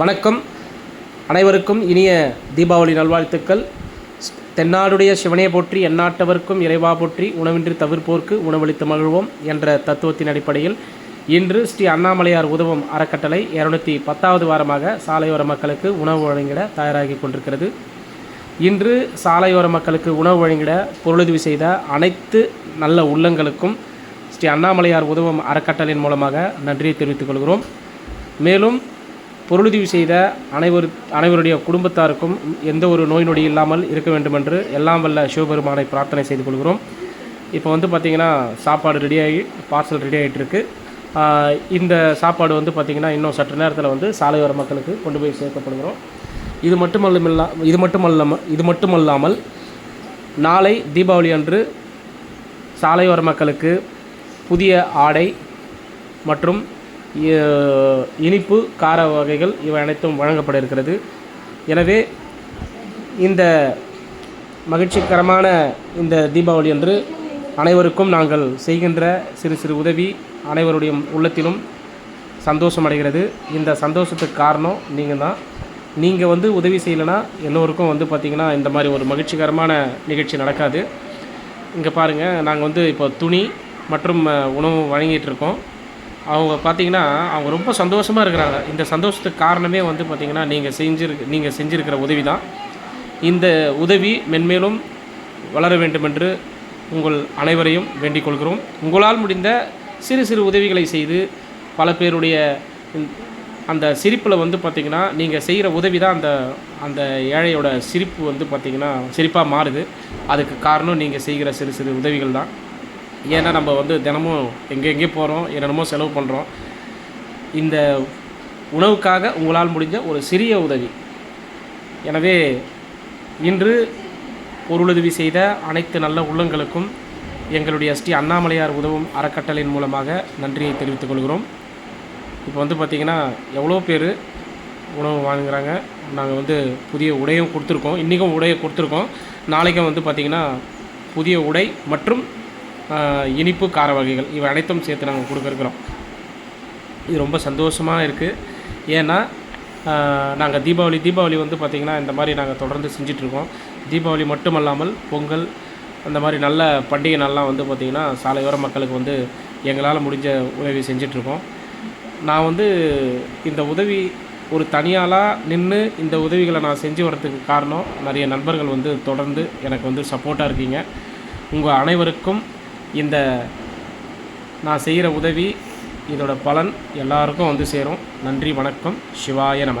வணக்கம். அனைவருக்கும் இனிய தீபாவளி நல்வாழ்த்துக்கள். தென்னாடுடைய சிவனே போற்றி, எந்நாட்டவர்க்கும் இறைவா போற்றி, உணவின்றி தவிர்ப்போர்க்கு உணவளித்து மகிழ்வோம் என்ற தத்துவத்தின் அடிப்படையில் இன்று ஸ்ரீ அண்ணாமலையார் உதவும் அறக்கட்டளை 210வது வாரமாக சாலையோர மக்களுக்கு உணவு வழங்கிட தயாராகி கொண்டிருக்கிறது. இன்று சாலையோர மக்களுக்கு உணவு வழங்கிட பொருளுதவி செய்த அனைத்து நல்ல உள்ளங்களுக்கும் ஸ்ரீ அண்ணாமலையார் உதவும் அறக்கட்டளையின் மூலமாக நன்றியை தெரிவித்துக் கொள்கிறோம். மேலும் பொருளுதவி செய்த அனைவருடைய குடும்பத்தாருக்கும் எந்த ஒரு நோய் நொடி இல்லாமல் இருக்க வேண்டும் என்று எல்லாம் வல்ல சிவபெருமானை பிரார்த்தனை செய்து கொள்கிறோம். இப்போ பார்த்திங்கன்னா சாப்பாடு ரெடியாகி பார்சல் ரெடி ஆகிட்டுருக்கு. இந்த சாப்பாடு பார்த்திங்கன்னா இன்னும் சற்று நேரத்தில் சாலையோர மக்களுக்கு கொண்டு போய் சேர்க்கப்படுகிறோம். இது மட்டுமல்லாமல் நாளை தீபாவளி அன்று சாலையோர மக்களுக்கு புதிய ஆடை மற்றும் இனிப்பு கார வகைகள் இவை அனைத்தும் வழங்கப்பட இருக்கிறது. எனவே இந்த மகிழ்ச்சிகரமான இந்த தீபாவளி அன்று அனைவருக்கும் நாங்கள் செய்கின்ற சிறு சிறு உதவி அனைவருடைய உள்ளத்திலும் சந்தோஷம் அடைகிறது. இந்த சந்தோஷத்துக்கு காரணம் நீங்கள் தான். நீங்கள் உதவி செய்யலைன்னா எல்லோருக்கும் பார்த்திங்கன்னா இந்த மாதிரி ஒரு மகிழ்ச்சிகரமான நிகழ்ச்சி நடக்காது. இங்கே பாருங்கள், நாங்கள் இப்போ துணி மற்றும் உணவு வழங்கிட்டுருக்கோம். அவங்க பார்த்திங்கன்னா அவங்க ரொம்ப சந்தோஷமாக இருக்கிறாங்க. இந்த சந்தோஷத்துக்கு காரணமே பார்த்திங்கன்னா நீங்கள் செஞ்சுருக்கிற உதவி தான். இந்த உதவி மென்மேலும் வளர வேண்டுமென்று உங்கள் அனைவரையும் வேண்டிக் கொள்கிறோம். உங்களால் முடிந்த சிறு சிறு உதவிகளை செய்து பல பேருடைய அந்த சிரிப்பில் பார்த்திங்கன்னா நீங்கள் செய்கிற உதவி தான் அந்த ஏழையோட சிரிப்பு பார்த்திங்கன்னா சிரிப்பாக மாறுது. அதுக்கு காரணம் நீங்கள் செய்கிற சிறு சிறு உதவிகள் தான். ஏன்னா நம்ம தினமும் எங்கெங்கே போகிறோம், என்னென்னமோ செலவு பண்ணுறோம். இந்த உணவுக்காக உங்களால் முடிஞ்ச ஒரு சிறிய உதவி. எனவே இன்று பொருளுதவி செய்த அனைத்து நல்ல உள்ளங்களுக்கும் எங்களுடைய ஸ்ரீ அண்ணாமலையார் உதவும் அறக்கட்டளையின் மூலமாக நன்றியை தெரிவித்துக் கொள்கிறோம். இப்போ பார்த்திங்கன்னா எவ்வளோ பேர் உணவு வாங்குகிறாங்க. நாங்கள் புதிய உடையும் கொடுத்துருக்கோம். இன்றைக்கும் உடையை கொடுத்துருக்கோம். நாளைக்கும் பார்த்திங்கன்னா புதிய உடை மற்றும் இனிப்பு கார வகைகள் இவை அனைத்தும் சேர்த்து நாங்கள் கொடுக்குறோம். இது ரொம்ப சந்தோஷமாக இருக்குது. ஏன்னா நாங்கள் தீபாவளி பார்த்திங்கன்னா இந்த மாதிரி நாங்கள் தொடர்ந்து செஞ்சிட்ருக்கோம். தீபாவளி மட்டுமல்லாமல் பொங்கல் அந்த மாதிரி நல்ல பண்டிகை நாள்லாம் பார்த்திங்கன்னா சாலையோர மக்களுக்கு எங்களால் முடிஞ்ச உதவி செஞ்சிட்ருக்கோம். நான் இந்த உதவி ஒரு தனியாளாக நின்று இந்த உதவிகளை நான் செஞ்சு வரதுக்கு காரணம் நிறைய நண்பர்கள் தொடர்ந்து எனக்கு சப்போர்ட்டாக இருக்கீங்க. உங்கள் அனைவருக்கும் இந்த நான் செய்கிற உதவி இதோட பலன் எல்லாருக்கும் சேரும். நன்றி, வணக்கம். சிவாய நம.